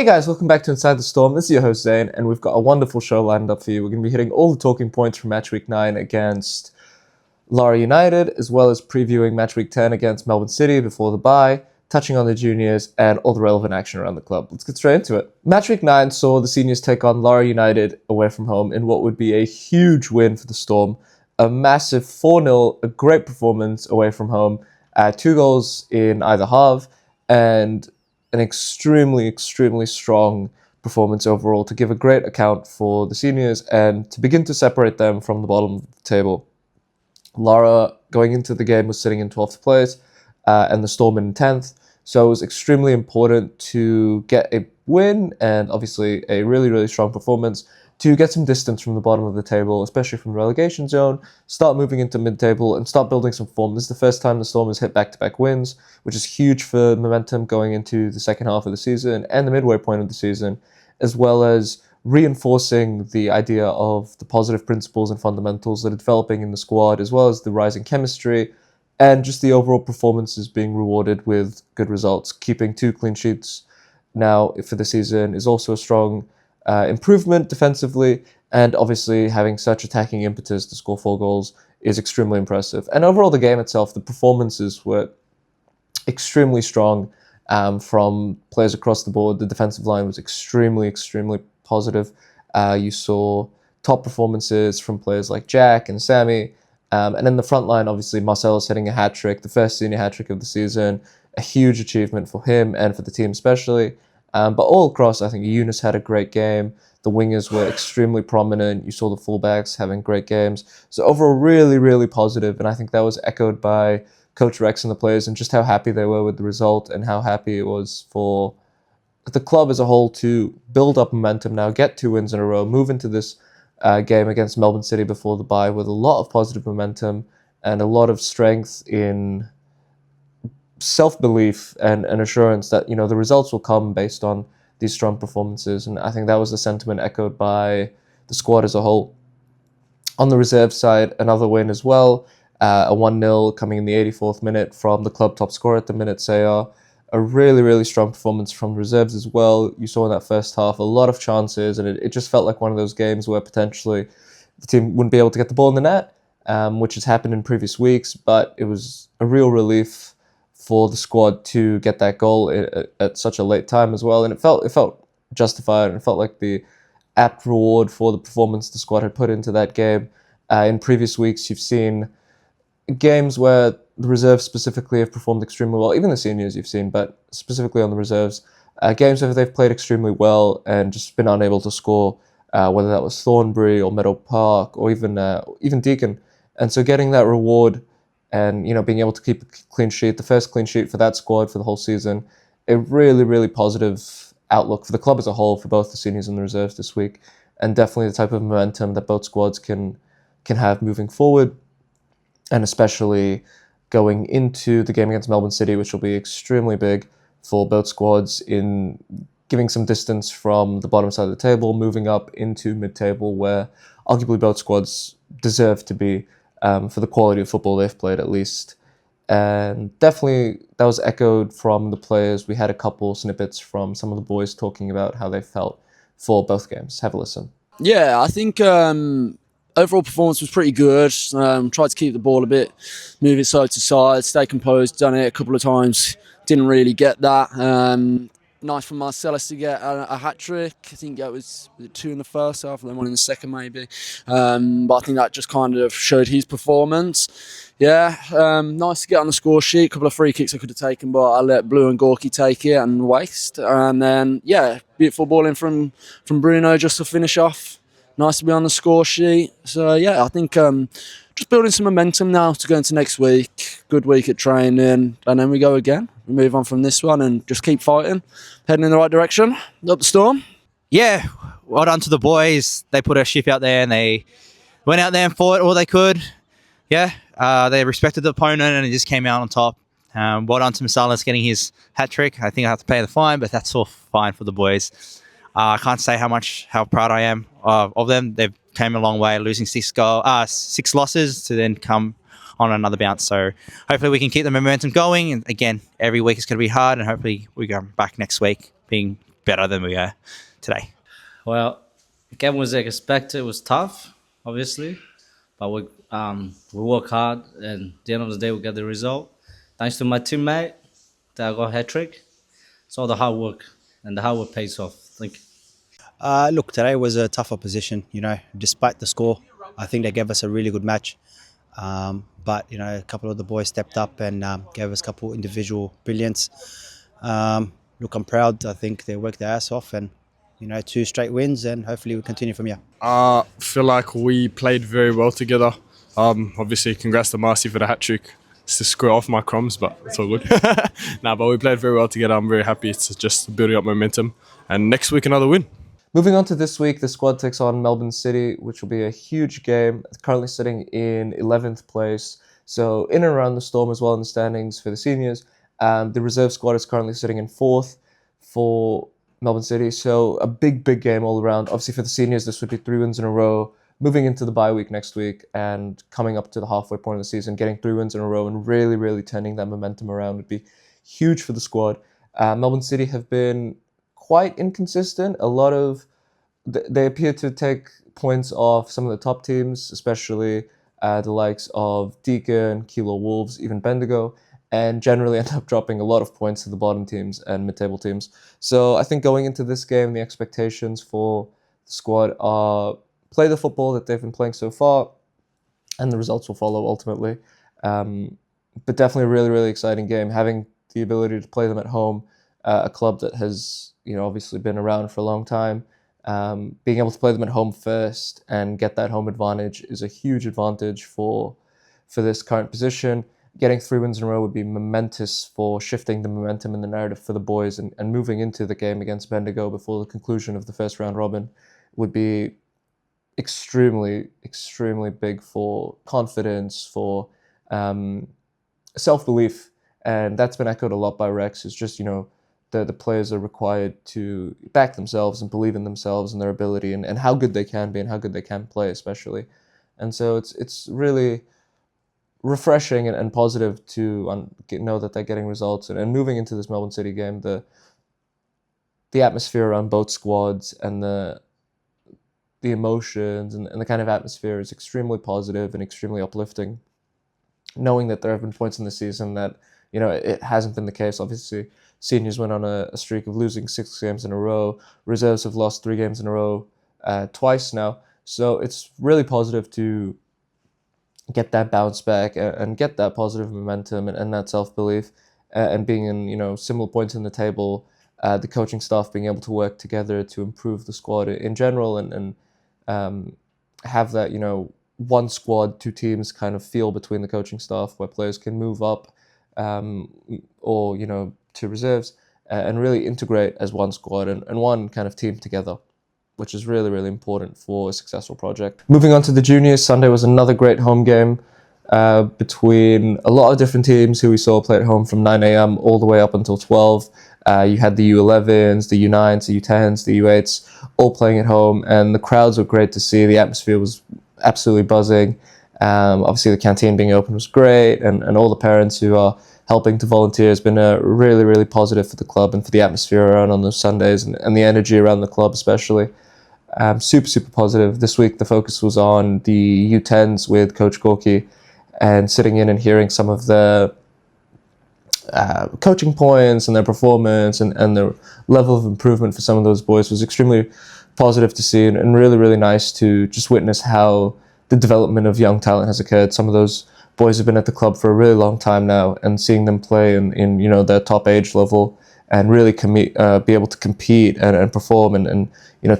Hey guys, welcome back to Inside the Storm. This is your host Zane, and we've got a wonderful show lined up for you. We're going to be hitting all the talking points from Match Week 9 against Lara United, as well as previewing Match Week 10 against Melbourne City before the bye, touching on the juniors, and all the relevant action around the club. Let's get straight into it. Match Week 9 saw the seniors take on Lara United away from home in what would be a huge win for the Storm. A massive 4-0, a great performance away from home, 2 goals in either half, and an extremely strong performance overall to give a great account for the seniors and to begin to separate them from the bottom of the table. Lara, going into the game, was sitting in 12th place and the Storm in 10th, so it was extremely important to get a win and obviously a really strong performance to get some distance from the bottom of the table, especially from the relegation zone, start moving into mid-table and start building some form. This is the first time the Storm has hit back-to-back wins, which is huge for momentum going into the second half of the season and the midway point of the season, as well as reinforcing the idea of the positive principles and fundamentals that are developing in the squad, as well as the rising chemistry and just the overall performances being rewarded with good results. Keeping 2 clean sheets now for the season is also a strong improvement defensively, and obviously having such attacking impetus to score 4 goals is extremely impressive. And overall, the game itself, the performances were extremely strong from players across the board. The defensive line was extremely positive. You saw top performances from players like Jack and Sammy, and in the front line, obviously Marcelo's hitting a hat-trick, the first senior hat-trick of the season, a huge achievement for him and for the team especially. But all across, I think Eunice had a great game. The wingers were extremely prominent. You saw the fullbacks having great games. So overall, really positive. And I think that was echoed by Coach Rex and the players and just how happy they were with the result and how happy it was for the club as a whole to build up momentum now, get 2 wins in a row, move into this game against Melbourne City before the bye with a lot of positive momentum and a lot of strength in self-belief and assurance that, the results will come based on these strong performances. And I think that was the sentiment echoed by the squad as a whole. On the reserve side, another win as well, a 1-0 coming in the 84th minute from the club top scorer at the minute, Sayar. A really strong performance from the reserves as well. You saw in that first half a lot of chances, and it just felt like one of those games where potentially the team wouldn't be able to get the ball in the net, which has happened in previous weeks, but it was a real relief for the squad to get that goal at such a late time as well. And it felt justified, and it felt like the apt reward for the performance the squad had put into that game. In previous weeks, you've seen games where the reserves specifically have performed extremely well, even the seniors you've seen, but specifically on the reserves, games where they've played extremely well and just been unable to score, whether that was Thornbury or Meadow Park or even Deakin. And so getting that reward and being able to keep a clean sheet, the first clean sheet for that squad for the whole season, a really positive outlook for the club as a whole, for both the seniors and the reserves this week, and definitely the type of momentum that both squads can have moving forward, and especially going into the game against Melbourne City, which will be extremely big for both squads in giving some distance from the bottom side of the table, moving up into mid-table, where arguably both squads deserve to be for the quality of football they've played, at least. And definitely that was echoed from the players. We had a couple snippets from some of the boys talking about how they felt for both games. Have a listen. Yeah, I think overall performance was pretty good. Tried to keep the ball a bit, move it side to side, stay composed, done it a couple of times. Didn't really get that. Nice for Marcellus to get a hat-trick. I think it was 2 in the first half and then 1 in the second maybe. But I think that just kind of showed his performance. Yeah, nice to get on the score sheet. A couple of free kicks I could have taken, but I let Blue and Gorky take it and waste. And then, beautiful ball in from Bruno just to finish off. Nice to be on the score sheet. So, I think just building some momentum now to go into next week. Good week at training. And then we go again. We move on from this one and just keep fighting. Heading in the right direction. Up the Storm. Yeah, well done to the boys. They put a shift out there and they went out there and fought all they could. Yeah, they respected the opponent and it just came out on top. Well done to Masalas getting his hat-trick. I think I have to pay the fine, but that's all fine for the boys. I can't say how proud I am of them. They've came a long way, losing 6 losses to then come on another bounce. So hopefully we can keep the momentum going. And again, every week it's going to be hard, and hopefully we go back next week being better than we are today. Well, the game was like expected. It was tough, obviously, but we work hard, and at the end of the day, we get the result. Thanks to my teammate that got a hat trick. It's all the hard work, and the hard work pays off. Thank you. Look, today was a tough opposition. Despite the score, I think they gave us a really good match. But a couple of the boys stepped up and gave us a couple individual brilliance. Look, I'm proud. I think they worked their ass off, and 2 straight wins, and hopefully we continue from here. I feel like we played very well together. Obviously, congrats to Marcy for the hat trick. It's to square off my crumbs, but it's all good. But we played very well together. I'm very happy. It's just building up momentum, and next week another win. Moving on to this week, the squad takes on Melbourne City, which will be a huge game. It's currently sitting in 11th place, so in and around the Storm as well in the standings for the seniors. The reserve squad is currently sitting in 4th for Melbourne City, so a big game all around. Obviously for the seniors, this would be 3 wins in a row, moving into the bye week next week and coming up to the halfway point of the season, getting 3 wins in a row and really turning that momentum around would be huge for the squad. Melbourne City have been quite inconsistent. They appear to take points off some of the top teams, especially the likes of Deakin, Kilo Wolves, even Bendigo, and generally end up dropping a lot of points to the bottom teams and mid-table teams. So I think going into this game, the expectations for the squad are play the football that they've been playing so far, and the results will follow ultimately. But definitely a really exciting game, having the ability to play them at home, a club that has obviously been around for a long time. Being able to play them at home first and get that home advantage is a huge advantage for this current position. Getting 3 wins in a row would be momentous for shifting the momentum and the narrative for the boys, and moving into the game against Bendigo before the conclusion of the first round robin would be extremely big for confidence, for self-belief, and that's been echoed a lot by Rex. It's just the players are required to back themselves and believe in themselves and their ability and how good they can be and how good they can play especially. And so it's really refreshing and positive to know that they're getting results. And moving into this Melbourne City game, the atmosphere around both squads and the emotions and the kind of atmosphere is extremely positive and extremely uplifting. Knowing that there have been points in the season that it hasn't been the case. Obviously, seniors went on a streak of losing 6 games in a row. Reserves have lost 3 games in a row twice now. So it's really positive to get that bounce back and get that positive momentum and that self-belief and being in similar points in the table. The coaching staff being able to work together to improve the squad in general and have that one squad, 2 teams kind of feel between the coaching staff where players can move up or to reserves and really integrate as one squad and one kind of team together, which is really important for a successful project. Moving on to the juniors, Sunday was another great home game between a lot of different teams who we saw play at home from 9 a.m. all the way up until 12. You had the U11s, the U9s, the U10s, the U8s all playing at home, and the crowds were great to see. The atmosphere was absolutely buzzing. Obviously the canteen being open was great, and all the parents who are helping to volunteer has been really positive for the club and for the atmosphere around on those Sundays and the energy around the club especially. Super positive. This week the focus was on the U10s with Coach Gorky and sitting in and hearing some of the coaching points and their performance and the level of improvement for some of those boys was extremely positive to see and really nice to just witness how the development of young talent has occurred. Some of those boys have been at the club for a really long time now, and seeing them play in their top age level and really be able to compete and perform and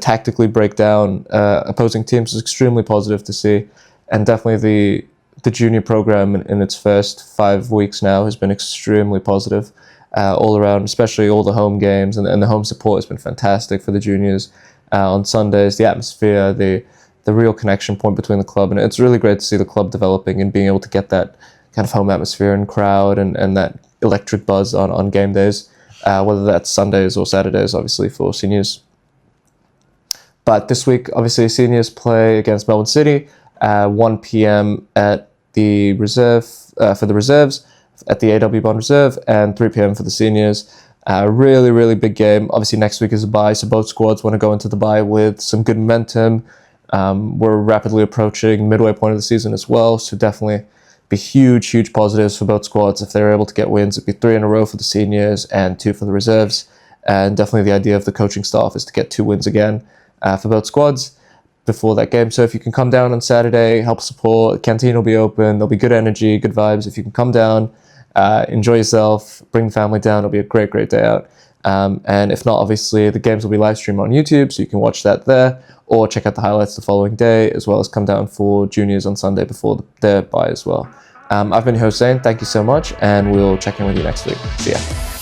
tactically break down opposing teams is extremely positive to see. And definitely the junior program in its first 5 weeks now has been extremely positive all around, especially all the home games and the home support has been fantastic for the juniors on Sundays. The atmosphere, the real connection point between the club, and it's really great to see the club developing and being able to get that kind of home atmosphere and crowd and that electric buzz on game days, whether that's Sundays or Saturdays, obviously for seniors. But this week, obviously, seniors play against Melbourne City, 1 p.m. at the reserve for the reserves at the AW Bond Reserve, and 3 p.m. for the seniors. Really, really big game. Obviously, next week is a bye, so both squads want to go into the bye with some good momentum. We're rapidly approaching midway point of the season as well, so definitely be huge positives for both squads if they're able to get wins. It'd be 3 in a row for the seniors and 2 for the reserves. And definitely the idea of the coaching staff is to get 2 wins again for both squads before that game. So if you can come down on Saturday, help support, canteen will be open, there'll be good energy, good vibes. If you can come down, enjoy yourself, bring the family down, it'll be a great day out. And if not, obviously the games will be live streamed on YouTube, so you can watch that there, or check out the highlights the following day, as well as come down for juniors on Sunday before their bye as well. I've been your host, Zane. Thank you so much, and we'll check in with you next week. See ya.